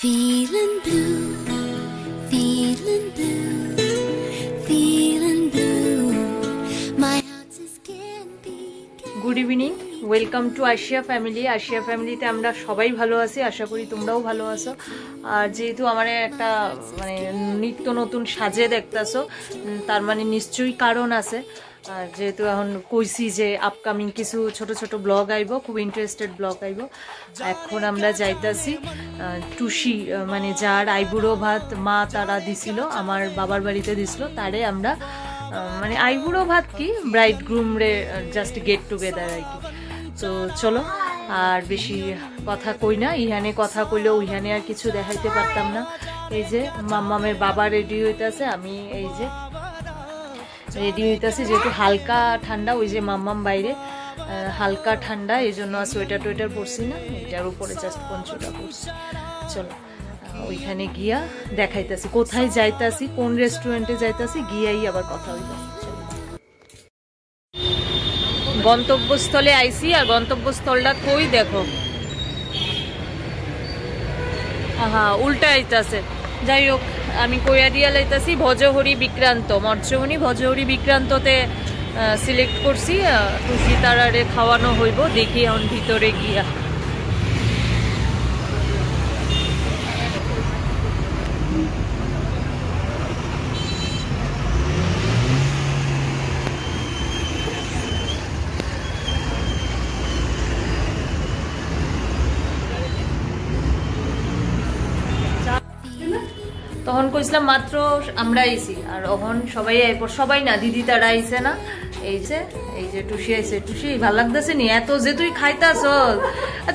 Feeling blue, feeling blue, feeling blue. My heart just can't be. Good evening, welcome to Ashiya family. Ashiya ফ্যামিলিতে আমরা সবাই ভালো আছি, আশা করি তোমরাও ভালো আছো। আর যেহেতু আমার একটা নিত্য নতুন সাজে দেখতেছো, তার মানে নিশ্চয়ই কারণ আছে। আর যেহেতু এখন কইছি যে আপকামিং কিছু ছোট ছোট ব্লগ আইব, খুব ইন্টারেস্টেড ব্লগ আইব। এখন আমরা যাইতাছি টুসি, মানে যার আইবুড়ো ভাত মা তারা দিছিল, আমার বাবার বাড়িতে দিছিল, তারে আমরা মানে আইবুড়ো ভাত কি ব্রাইড গ্রুম রে জাস্ট গেট টুগেদার আর কি। তো চলো, আর বেশি কথা কই না, ইহানে কথা কইলেও ইহানে আর কিছু দেখাইতে পারতাম না। এই যে মাম্মামের বাবা রেডি হইতেছে, আমি এই যে রেডি হইতেছি, যেহেতু হালকা ঠান্ডা, ওই যে মাম্মাম বাইরে হালকা ঠান্ডা, এই জন্য সোয়েটার টোয়েটার পরছি না, এটার উপরে জাস্ট পঞ্চটা পরছি। চলো ওইখানে গিয়া দেখাইতেছি কোথায় যাইতাছি, কোন রেস্টুরেন্টে যাইতাছি, গিয়াই আবার কথা হইতাছি। গন্তব্যস্থলে আইসি, আর গন্তব্যস্থলটা কই দেখো, হ্যাঁ উল্টা আইতাছে। যাই হোক, আমি কইয়া দিয়া লাইতাছি ভজহরি বিক্রান্ত, মৎস্যমণি ভজহরি বিক্রান্ততে সিলেক্ট করছি। টুসি তারারে খাওয়ানো হইব, দেখি এখন ভিতরে গিয়া। তখন কইছিলাম মাত্র আমরা আইছি, আর এখন সবাই না, দিদি তারা আইছে না। এই যে টুসি আইছে। টুসি ভাল লাগতেছে নি এত যে তুই খাইতাছ,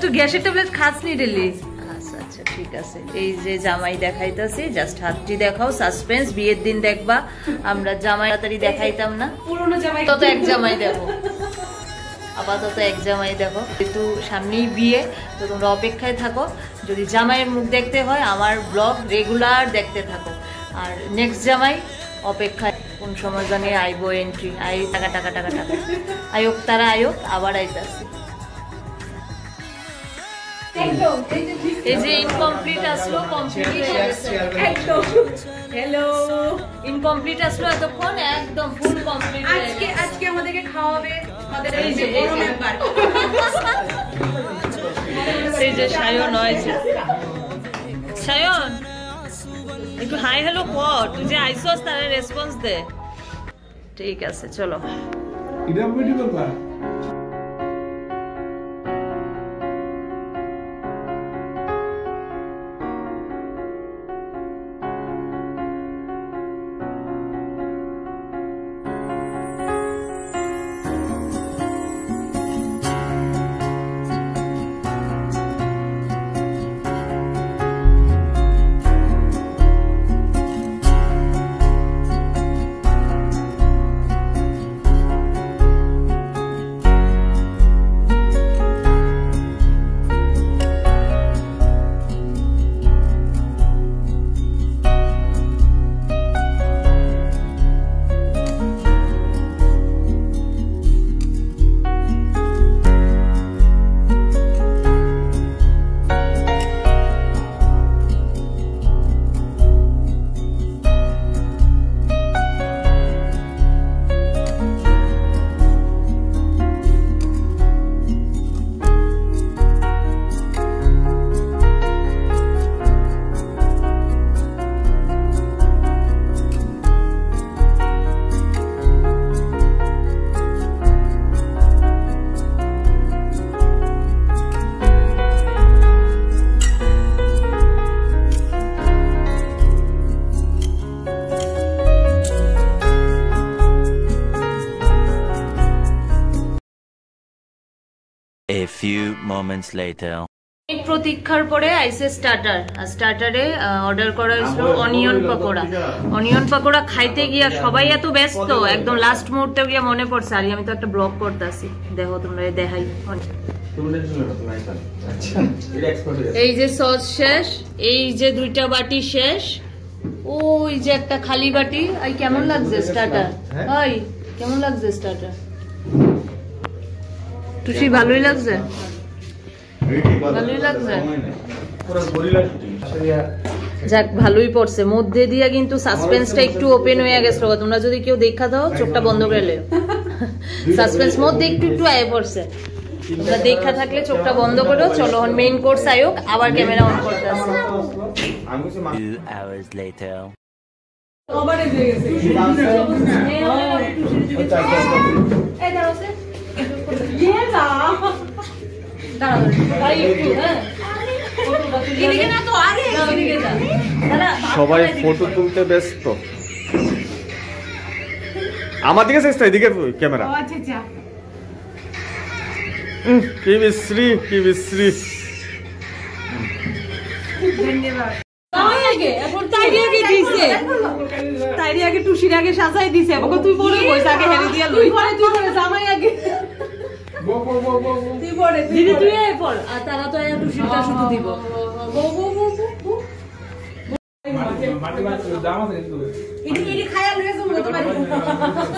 তুই গ্যাসের ট্যাবলেট খাস নি ডেলি? আচ্ছা আচ্ছা ঠিক আছে। এই যে জামাই দেখাইতাছি, জাস্ট হাতটি দেখাও, সাসপেন্স, বিয়ের দিন দেখবা। আমরা জামাই তাড়াতাড়ি দেখাইতাম না, পুরনো জামাই তত এক জামাই দেখো, আপাতত এক জামাই দেখো। যেহেতু সামনেই বিয়ে, তো তোমরা অপেক্ষায় থাকো। যদি জামাইয়ের মুখ দেখতে হয়, আমার ব্লগ রেগুলার দেখতে থাকো। আর নেক্সট জামাই অপেক্ষায়, কোন সময় জানি আইবো, এন্ট্রি আই টাকা টাকা টাকা টাকা আয়োগ, তারা আয়োগ আবার আইতাছি। এই যে ইনকমপ্লিট আসলো, কমপ্লিট হ্যালো ইনকমপ্লিট আসলো, এতক্ষণ একদম ফুল কমপ্লিট। আজকে আমাদেরকে খাওয়াবে এই যে সায়ন হয়েছে। সায়ন একটু হাই হ্যালো কর, তুই যে আইসস তার রেসপন্স দে। ঠিক আছে চলো। A few moments later. প্রতীক্ষার পরে আইসে স্টার্টার, আর স্টার্টারে অর্ডার করা হয়েছিল অনিয়ন পকোড়া। অনিয়ন পকোড়া খাইতে গিয়া সবাই এত ব্যস্ত, একদম লাস্ট মুহূর্তে গিয়া মনে পড়ছে, আর আমি তো একটা ব্লগ করতেছি, দেখো তোমরা দেখাই। এই যে সস শেষ, এই যে দুইটা বাটি শেষ, ওই যে একটা খালি বাটি। আই কেমন লাগছে স্টার্টার? ভাই কেমন লাগছে স্টার্টার? টুসি ভালোই লাগছে, ভালোই লাগছে। যাক ভালোই পড়ছে, মধ্যে দিয়া কিন্তু সাসপেন্সটা একটু ওপেন হয়ে গেছিল। তোমরা যদি কেউ দেখা দাও চোখটা বন্ধ করে লেও, সাসপেন্স মধ্যে একটু একটু আয়ে পড়ছে। তোমরা দেখা থাকলে চোখটা বন্ধ করো। চলো মেইন কোর্স আয়োগ, আবার ক্যামেরা অন করতে আসছে। 2 hours later. সবাই ফটো তুলতে ব্যস্ত। আমার দিকে চেষ্টা, এদিকে ক্যামেরা। কি বিশ্রী, কি বিশ্রী। টুসির আগে সাজাই দিছে, তুই বলে আগে হেরে দিয়া লই, জামাই আগে দিদি তুই আয় পড়, আর তারা তো টুসিটা শুধু দিব।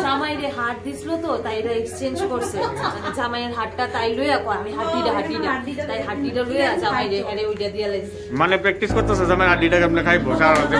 জামাইরে হাট দিছিল তো তাই এরা এক্সচেঞ্জ করছে, জামাইয়ের হাটটা তাই লইয়া আমি হাড্ডিটা তাই হাড্ডিটা লইয়া জামাইরে হেরে ওইটা দিয়া লাইছে। মানে প্র্যাকটিস করতেছে জামাই হাড্ডিটা কেমনে খাইবো সারা রাত।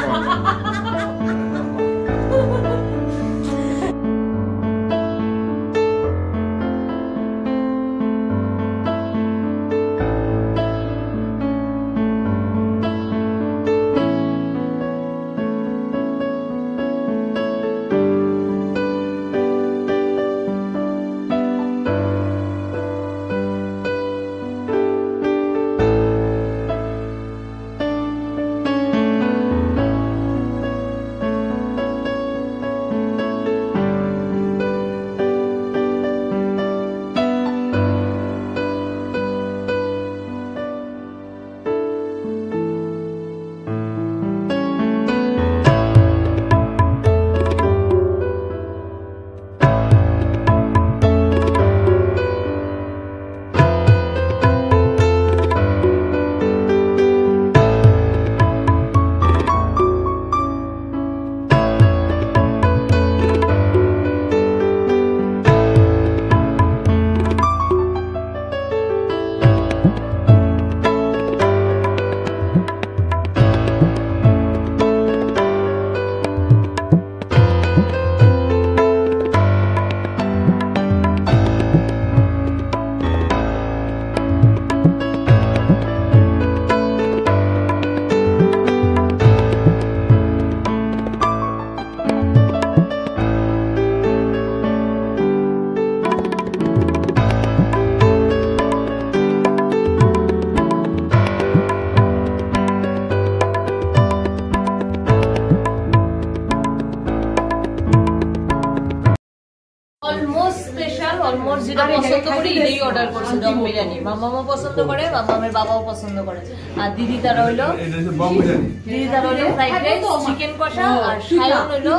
যেটা পছন্দ করি এটাই অর্ডার করছি, দম বিরিয়ানি। মামাও পছন্দ করে, মামামের বাবাও পছন্দ করে। আর দিদি তারা হইলো ফ্রাইড রাইস, চিকেন কষা, আর সায়ন হইলো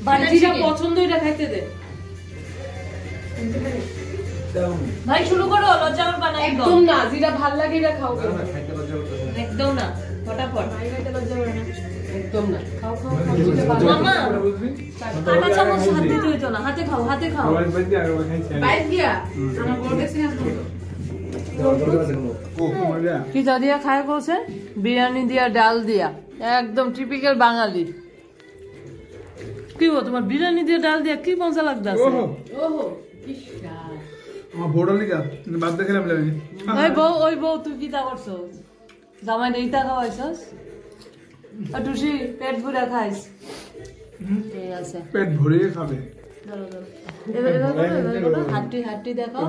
বাটার চিকেন। পছন্দ এটা খাইতে দে ভাই, শুরু করো। লজ্জা আমার বানাই একদম না, যেটা ভাল লাগে এটা খাও। একদম না, ফটাফট লজ্জা করে না, একদম না। খাও খাও মামা, কাটা চামচ হাত দিতে হইতো না, হাতে খাও, হাতে খাও। বাইরে দিয়া আমার বড় বেশি না কি দিয়া খায় বলছে, বিরিয়ানি দিয়া, ডাল দিয়া, একদম টিপিক্যাল বাঙালি। কি গো তোমার বিরিয়ানি দিয়ে ডাল দিয়া কি মজা লাগতাছে। ওহো ইশা আমার বড় লিগা বাদ দেখালাম লাগি। ওই বউ তুই কি তা করছস, জামাই দেইতা খাওয়াইছস? টুসি পেট ভরে খাইস? ঠিক আছে, পেট ভরে খাবে। হাঁটি হাঁটি দেখো,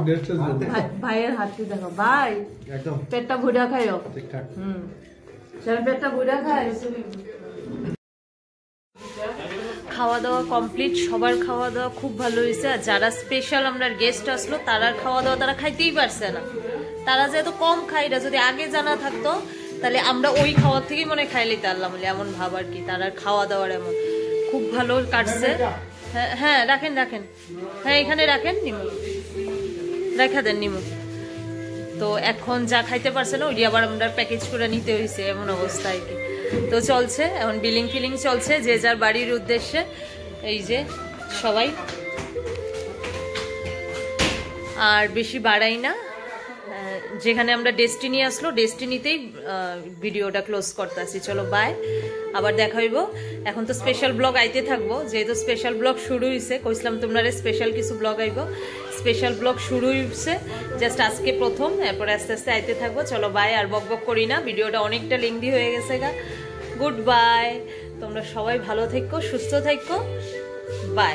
ভাইয়ের হাঁটি দেখো। ভাই পেটটা ভুড়া খাইও, ঠিকঠাক। পেটটা ভুড়া খাই। খাওয়া দাওয়া কমপ্লিট, সবার খাওয়া দাওয়া খুব ভালো হয়েছে। আর যারা স্পেশাল আমরা গেস্ট আসলো তারার খাওয়া দাওয়া তারা খাইতেই পারছে না। তারা যেহেতু কম খাই না, যদি আগে জানা থাকতো তাহলে আমরা ওই খাওয়ার থেকেই মনে খাই লিতে পারলাম বলে, এমন ভাব আর কি। তারার খাওয়া দাওয়ার এমন খুব ভালো কাটছে। হ্যাঁ রাখেন রাখেন, হ্যাঁ এখানে রাখেন, নিমু রেখা দেন নিমু। তো এখন যা খাইতে পারছে না ওই আবার আমরা প্যাকেজ করে নিতে হয়েছে, এমন অবস্থা আর কি। তো চলছে এখন বিলিং ফিলিং চলছে যে যার বাড়ির উদ্দেশ্যে। এই যে সবাই, আর বেশি বাড়াই না, যেখানে আমরা ডেস্টিনি আসলো ডেস্টিনিতেই ভিডিওটা ক্লোজ করতেছি। চলো বাই, আবার দেখা হইব। এখন তো স্পেশাল ব্লগ আইতে থাকবো, যেহেতু স্পেশাল ব্লগ শুরু হয়েছে, কইছিলাম তোমরা স্পেশাল কিছু ব্লগ আইব, স্পেশাল ব্লগ শুরু হয়েছে জাস্ট আজকে প্রথম, এরপর আস্তে আস্তে আইতে থাকবো। চলো বাই, আর বক বক করি না, ভিডিওটা অনেকটা লেংদি হয়ে গেছে গা। গুড বাই, তোমরা সবাই ভালো থেকো, সুস্থ থেকো, বাই।